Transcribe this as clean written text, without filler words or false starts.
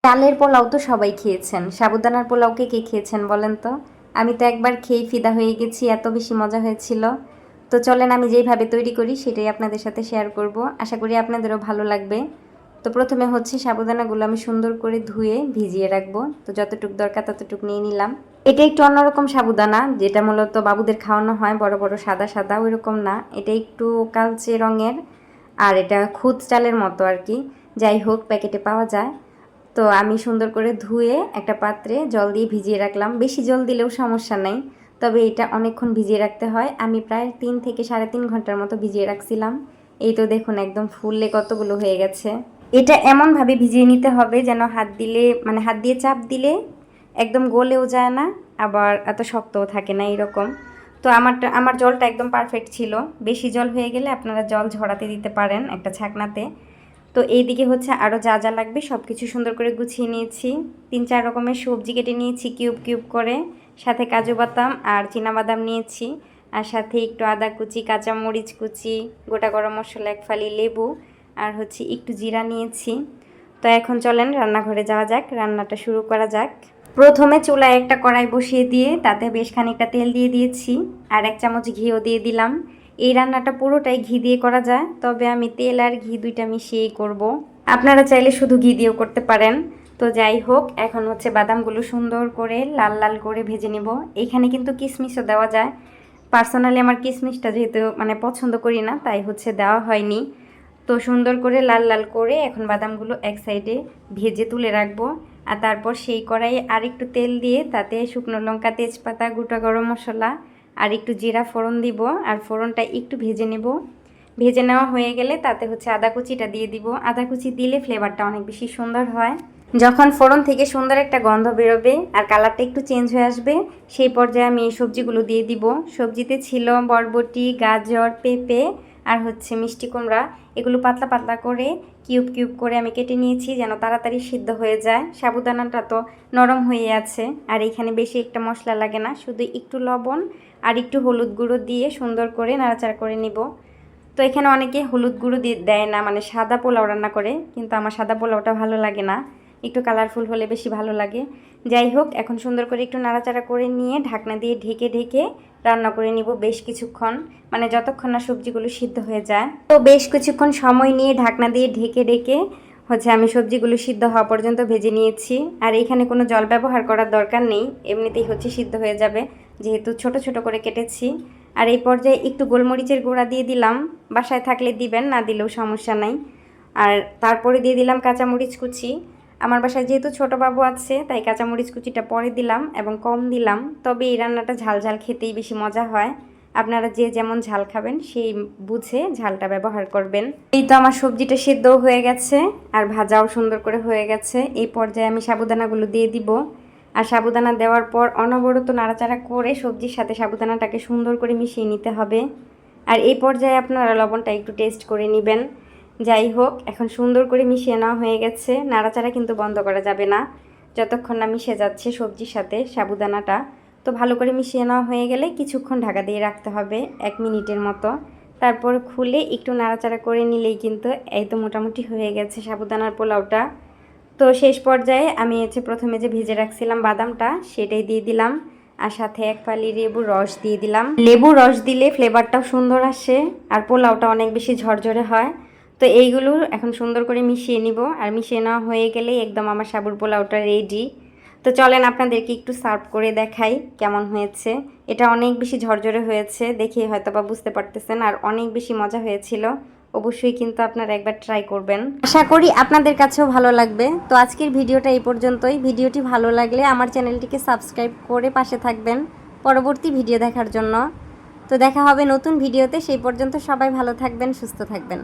চালের পোলাও তো সবাই খেয়েছেন, সাবুদানার পোলাওকে কে খেয়েছেন বলেন তো? আমি তো একবার খেয়ে ফিদা হয়ে গেছি, এত বেশি মজা হয়েছিল। তো চলেন আমি যেইভাবে তৈরি করি সেটাই আপনাদের সাথে শেয়ার করব, আশা করি আপনাদেরও ভালো লাগবে। তো প্রথমে হচ্ছে সাবুদানাগুলো আমি সুন্দর করে ধুয়ে ভিজিয়ে রাখবো। তো যতটুকু দরকার ততটুকু নিয়ে নিলাম। এটা একটু অন্যরকম সাবুদানা, যেটা মূলত বাবুদের খাওয়ানো হয়, বড় বড় সাদা সাদা ওই রকম না, এটা একটু কালচে রঙের। আর এটা খুদ চালের মতো আর কি, যাই হোক প্যাকেটে পাওয়া যায়। তো আমি সুন্দর করে ধুয়ে একটা পাত্রে জল দিয়ে ভিজিয়ে রাখলাম। বেশি জল দিলেও সমস্যা নাই, তবে এটা অনেকক্ষণ ভিজিয়ে রাখতে হয়। আমি প্রায় 3 থেকে 3.5 ঘন্টার মতো ভিজিয়ে রাখছিলাম। এই তো দেখুন একদম ফুললে কতগুলো হয়ে গেছে। এটা এমনভাবে ভিজিয়ে নিতে হবে যেন হাত দিলে, মানে হাত দিয়ে চাপ দিলে একদম গলেও যায় না, আবার এত শক্তও থাকে না এরকম। তো আমার জলটা একদম পারফেক্ট ছিল। বেশি জল হয়ে গেলে আপনারা জল ঝরাতে দিতে পারেন একটা ছাকনাতে। তো এইদিকে হচ্ছে আরও যা যা লাগবে সব কিছু সুন্দর করে গুছিয়ে নিয়েছি। 3-4 রকমের সবজি কেটে নিয়েছি কিউব কিউব করে, সাথে কাজু বাদাম আর চীনাবাদাম নিয়েছি, আর সাথে একটু আদা কুচি, কাঁচামরিচ কুচি, গোটা গরম মশলা, এক ফালি লেবু, আর হচ্ছে একটু জিরা নিয়েছি। তো এখন চলেন রান্নাঘরে যাওয়া যাক, রান্নাটা শুরু করা যাক। প্রথমে চুলায় একটা কড়াই বসিয়ে দিয়ে তাতে বেশ খানিকটা তেল দিয়ে দিয়েছি, আর 1 চামচ ঘিও দিয়ে দিলাম। এই রান্নাটা পুরোটাই ঘি দিয়ে করা যায়, তবে আমি তেল আর ঘি দুইটা মিশিয়েই করব। আপনারা চাইলে শুধু ঘি দিয়েও করতে পারেন। তো যাই হোক, এখন হচ্ছে বাদামগুলো সুন্দর করে লাল লাল করে ভেজে নেব। এইখানে কিন্তু কিশমিশও দেওয়া যায়। পার্সোনালি আমার কিশমিশটা যেহেতু মানে পছন্দ করি না, তাই হচ্ছে দেওয়া হয়নি। তো সুন্দর করে লাল লাল করে এখন বাদামগুলো এক সাইডে ভেজে তুলে রাখবো। আর তারপর সেই কড়াইয়ে আর একটু তেল দিয়ে তাতে শুকনো লঙ্কা, তেজপাতা, গোটা গরম মশলা আর একটু জিরা ফোড়ন দিব, আর ফোড়নটা একটু ভেজে নেব। ভেজে নেওয়া হয়ে গেলে তাতে হচ্ছে আদা কুচিটা দিয়ে দিব। আদা কুচি দিলে ফ্লেভারটা অনেক বেশি সুন্দর হয়। যখন ফোড়ন থেকে সুন্দর একটা গন্ধ বেরোবে আর কালারটা একটু চেঞ্জ হয়ে আসবে, সেই পর্যায়ে আমি এই সবজিগুলো দিয়ে দিব। সবজিতে ছিল বরবটি, গাজর, পেঁপে আর হচ্ছে মিষ্টি কুমড়া। এগুলো পাতলা পাতলা করে কিউব কিউব করে আমি কেটে নিয়েছি যেন তাড়াতাড়ি সিদ্ধ হয়ে যায়। সাবুদানাটা তো নরম হয়ে আছে, আর এখানে বেশি একটা মশলা লাগে না, শুধু একটু লবণ আর একটু হলুদ গুঁড়ো দিয়ে সুন্দর করে নাড়াচাড়া করে নিব। তো এখানে অনেকে হলুদ গুঁড়ো দিয়ে দেয় না, মানে সাদা পোলাও রান্না করে, কিন্তু আমার সাদা পোলাওটা ভালো লাগে না, একটু কালারফুল হলে বেশি ভালো লাগে। যাই হোক, এখন সুন্দর করে একটু নাড়াচাড়া করে নিয়ে ঢাকনা দিয়ে ঢেকে ঢেকে রান্না করে নিব বেশ কিছুক্ষণ, মানে যতক্ষণ না সবজিগুলো সিদ্ধ হয়ে যায়। তো বেশ কিছুক্ষণ সময় নিয়ে ঢাকনা দিয়ে ঢেকে ঢেকে হচ্ছে আমি সবজিগুলো সিদ্ধ হওয়া পর্যন্ত ভেজে নিয়েছি। আর এখানে কোনো জল ব্যবহার করার দরকার নেই, এমনিতেই হচ্ছে সিদ্ধ হয়ে যাবে, যেহেতু ছোট ছোট করে কেটেছি। আর এই পর্যায়ে একটু গোলমরিচের গুঁড়া দিয়ে দিলাম, বাসায় থাকলে দিবেন, না দিলেও সমস্যা নাই। আর তারপরে দিয়ে দিলাম কাঁচামরিচ কুচি। আমার বাসায় যেহেতু ছোটো বাবু আছে, তাই কাঁচামরিচ কুচিটা পরে দিলাম এবং কম দিলাম, তবে এই রান্নাটা ঝাল ঝাল খেতেই বেশি মজা হয়। আপনারা যে যেমন ঝাল খাবেন সেই বুঝে ঝালটা ব্যবহার করবেন। এই তো আমার সবজিটা সেদ্ধও হয়ে গেছে আর ভাজাও সুন্দর করে হয়ে গেছে। এই পর্যায়ে আমি সাবুদানাগুলো দিয়ে দিব, আর সাবুদানা দেওয়ার পর অনবরত নাড়াচাড়া করে সবজির সাথে সাবুদানাটাকে সুন্দর করে মিশিয়ে নিতে হবে। আর এই পর্যায়ে আপনারা লবণটা একটু টেস্ট করে নেবেন। যাই হোক, এখন সুন্দর করে মিশিয়ে নেওয়া হয়ে গেছে। নাড়াচাড়া কিন্তু বন্ধ করা যাবে না যতক্ষণ না মিশে যাচ্ছে সবজির সাথে সাবুদানাটা। তো ভালো করে মিশিয়ে নেওয়া হয়ে গেলে কিছুক্ষণ ঢাকা দিয়ে রাখতে হবে, 1 মিনিটের মতো। তারপর খুলে একটু নাড়াচাড়া করে নিলেই কিন্তু এই তো মোটামুটি হয়ে গেছে সাবুদানার পোলাওটা। তো শেষ পর্যায়ে আমি প্রথমে যে ভেজে রাখছিলাম বাদামটা, সেটাই দিয়ে দিলাম, আর সাথে 1 ফালি লেবুর রস দিয়ে দিলাম। লেবুর রস দিলে ফ্লেভারটাও সুন্দর আসে আর পোলাওটা অনেক বেশি ঝরঝরে হয়। তো এইগুলো এখন সুন্দর করে মিশিয়ে নিব, আর মিশিয়ে নেওয়া হয়ে গেলেই একদম আমার সাবুর পোলাওটা রেডি। তো চলেন আপনাদেরকে একটু সার্ভ করে দেখাই কেমন হয়েছে। এটা অনেক বেশি ঝরঝরে হয়েছে, দেখে হয়তো বা বুঝতে পারতেছেন, আর অনেক বেশি মজা হয়েছিল। অবশ্যই কিন্তু আপনারা একবার ট্রাই করবেন, আশা করি আপনাদের কাছেও ভালো লাগবে। তো আজকের ভিডিওটা এই পর্যন্তই। ভিডিওটি ভালো লাগলে আমার চ্যানেলটিকে সাবস্ক্রাইব করে পাশে থাকবেন পরবর্তী ভিডিও দেখার জন্য। তো দেখা হবে নতুন ভিডিওতে, সেই পর্যন্ত সবাই ভালো থাকবেন, সুস্থ থাকবেন।